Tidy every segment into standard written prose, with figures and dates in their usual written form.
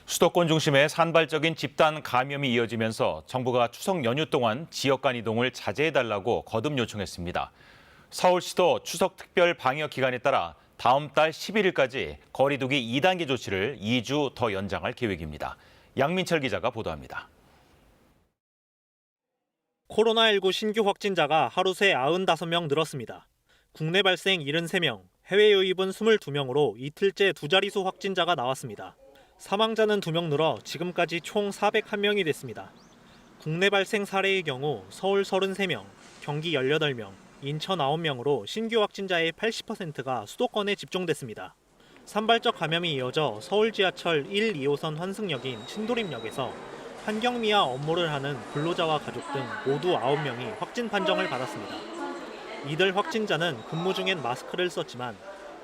수도권 중심의 산발적인 집단 감염이 이어지면서 정부가 추석 연휴 동안 지역 간 이동을 자제해달라고 거듭 요청했습니다. 서울시도 추석 특별 방역 기간에 따라 다음 달 11일까지 거리 두기 2단계 조치를 2주 더 연장할 계획입니다. 양민철 기자가 보도합니다. 코로나19 신규 확진자가 하루 새 95명 늘었습니다. 국내 발생 73명, 해외 유입은 22명으로 이틀째 두 자릿수 확진자가 나왔습니다. 사망자는 2명 늘어 지금까지 총 401명이 됐습니다. 국내 발생 사례의 경우 서울 33명, 경기 18명, 인천 9명으로 신규 확진자의 80%가 수도권에 집중됐습니다. 산발적 감염이 이어져 서울 지하철 1, 2호선 환승역인 신도림역에서 환경미화 업무를 하는 근로자와 가족 등 모두 9명이 확진 판정을 받았습니다. 이들 확진자는 근무 중엔 마스크를 썼지만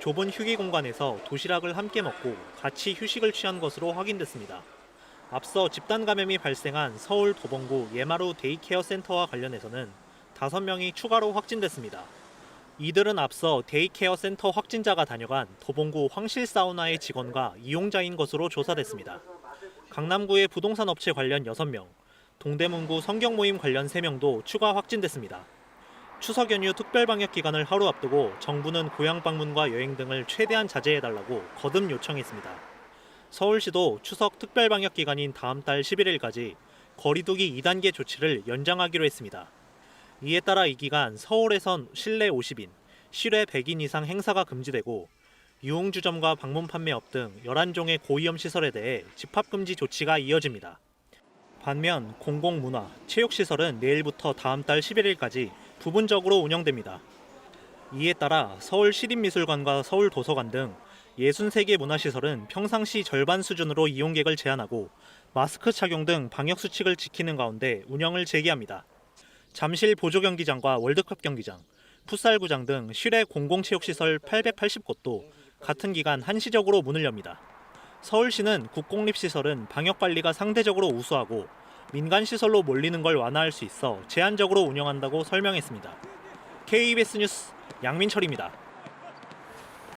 좁은 휴게 공간에서 도시락을 함께 먹고 같이 휴식을 취한 것으로 확인됐습니다. 앞서 집단 감염이 발생한 서울 도봉구 예마루 데이케어 센터와 관련해서는 5명이 추가로 확진됐습니다. 이들은 앞서 데이케어 센터 확진자가 다녀간 도봉구 황실 사우나의 직원과 이용자인 것으로 조사됐습니다. 강남구의 부동산 업체 관련 6명, 동대문구 성경모임 관련 3명도 추가 확진됐습니다. 추석 연휴 특별방역 기간을 하루 앞두고 정부는 고향 방문과 여행 등을 최대한 자제해달라고 거듭 요청했습니다. 서울시도 추석 특별방역 기간인 다음 달 11일까지 거리두기 2단계 조치를 연장하기로 했습니다. 이에 따라 이 기간 서울에선 실내 50인, 실외 100인 이상 행사가 금지되고 유흥주점과 방문 판매업 등 11종의 고위험 시설에 대해 집합금지 조치가 이어집니다. 반면 공공문화, 체육시설은 내일부터 다음 달 11일까지 부분적으로 운영됩니다. 이에 따라 서울시립미술관과 서울도서관 등 63개 문화시설은 평상시 절반 수준으로 이용객을 제한하고 마스크 착용 등 방역수칙을 지키는 가운데 운영을 재개합니다. 잠실 보조경기장과 월드컵 경기장, 풋살구장 등 실외 공공체육시설 880곳도 같은 기간 한시적으로 문을 엽니다. 서울시는 국공립시설은 방역관리가 상대적으로 우수하고 민간시설로 몰리는 걸 완화할 수 있어 제한적으로 운영한다고 설명했습니다. KBS 뉴스 양민철입니다.